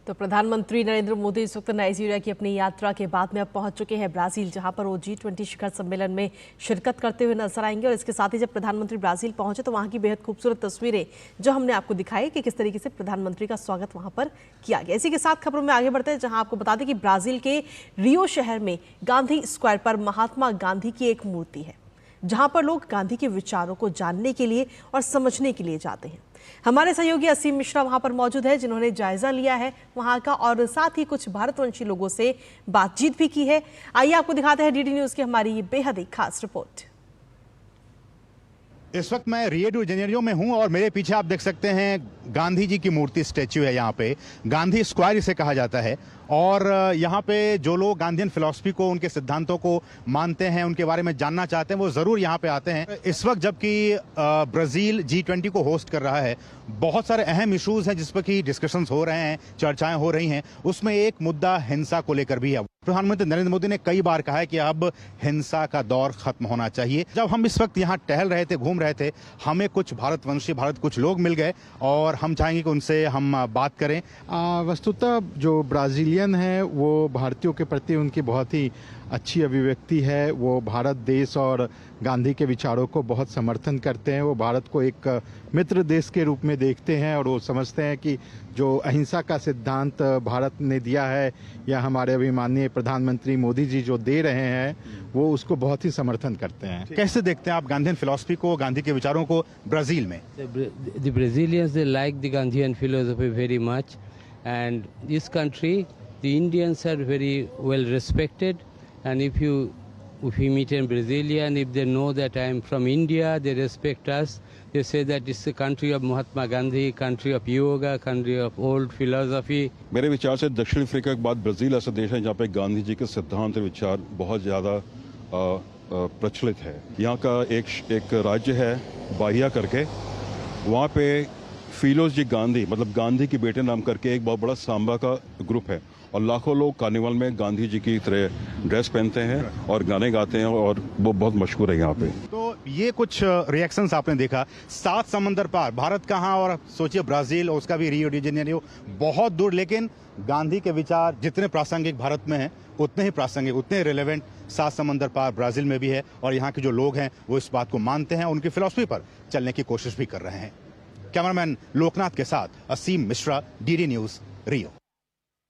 तो प्रधानमंत्री नरेंद्र मोदी इस वक्त नाइजीरिया की अपनी यात्रा के बाद में अब पहुंच चुके हैं ब्राजील, जहां पर वो G20 शिखर सम्मेलन में शिरकत करते हुए नजर आएंगे। और इसके साथ ही जब प्रधानमंत्री ब्राजील पहुंचे तो वहां की बेहद खूबसूरत तस्वीरें जो हमने आपको दिखाई कि किस तरीके से प्रधानमंत्री का स्वागत वहां पर किया गया। इसी के साथ खबरों में आगे बढ़ते हैं, जहां आपको बता दें कि ब्राजील के रियो शहर में गांधी स्क्वायर पर महात्मा गांधी की एक मूर्ति है, जहां पर लोग गांधी के विचारों को जानने के लिए और समझने के लिए जाते हैं। हमारे सहयोगी असीम मिश्रा वहां पर मौजूद है, जिन्होंने जायजा लिया है वहां का और साथ ही कुछ भारतवंशी लोगों से बातचीत भी की है। आइए आपको दिखाते हैं डीडी न्यूज की हमारी ये बेहद ही खास रिपोर्ट। इस वक्त मैं रियो डी जेनेरियो में हूं और मेरे पीछे आप देख सकते हैं गांधी जी की मूर्ति स्टैच्यू है। यहाँ पे गांधी स्क्वायर इसे कहा जाता है और यहाँ पे जो लोग गांधीयन फिलॉसफी को, उनके सिद्धांतों को मानते हैं, उनके बारे में जानना चाहते हैं, वो जरूर यहाँ पे आते हैं। इस वक्त जबकि ब्राजील G20 को होस्ट कर रहा है, बहुत सारे अहम इश्यूज हैं जिस पर की डिस्कशंस हो रहे हैं, चर्चाएं हो रही हैं। उसमें एक मुद्दा हिंसा को लेकर भी है। प्रधानमंत्री नरेंद्र मोदी ने कई बार कहा है कि अब हिंसा का दौर खत्म होना चाहिए। जब हम इस वक्त यहाँ टहल रहे थे, घूम रहे थे, हमें कुछ भारतवंशी कुछ लोग मिल गए और हम चाहेंगे कि उनसे हम बात करें। वस्तुतः जो ब्राजीलियन है वो भारतीयों के प्रति उनकी बहुत ही अच्छी अभिव्यक्ति है। वो भारत देश और गांधी के विचारों को बहुत समर्थन करते हैं। वो भारत को एक मित्र देश के रूप में देखते हैं और वो समझते हैं कि जो अहिंसा का सिद्धांत भारत ने दिया है या हमारे अभिमाननीय प्रधानमंत्री मोदी जी जो दे रहे हैं, वो उसको बहुत ही समर्थन करते हैं। कैसे देखते हैं आप गांधीयन फिलॉसफी को, गांधी के विचारों को ब्राजील में? The Brazilians, they like the Gandhian philosophy very much, and this country, the Indians are very well respected, and if we meet a Brazilian, if they know that I am from India, they respect us. They say that it's the country of Mahatma Gandhi, country of yoga, country of old philosophy. मेरे विचार से दक्षिण Africa के बाद Brazil ऐसा देश है जहाँ पे गांधी जी के सिद्धांत और विचार बहुत ज़्यादा प्रचलित है। यहाँ का एक राज्य है बाहिया करके, वहाँ पे फिलोस जी गांधी, मतलब गांधी के बेटे नाम करके एक बहुत बड़ा सांबा का ग्रुप है और लाखों लोग कार्निवल में गांधी जी की तरह ड्रेस पहनते हैं और गाने गाते हैं और वो बहुत मशहूर है यहाँ पे। तो ये कुछ रिएक्शंस आपने देखा। 7 समंदर पार, भारत कहाँ और सोचिए ब्राजील, और उसका भी रियो डी जेनेरियो बहुत दूर, लेकिन गांधी के विचार जितने प्रासंगिक भारत में हैं उतने ही प्रासंगिक, उतने रिलेवेंट 7 समंदर पार ब्राजील में भी है। और यहाँ के जो लोग हैं वो इस बात को मानते हैं, उनकी फिलॉसफी पर चलने की कोशिश भी कर रहे हैं। कैमरामैन लोकनाथ के साथ असीम मिश्रा, डीडी न्यूज, रियो।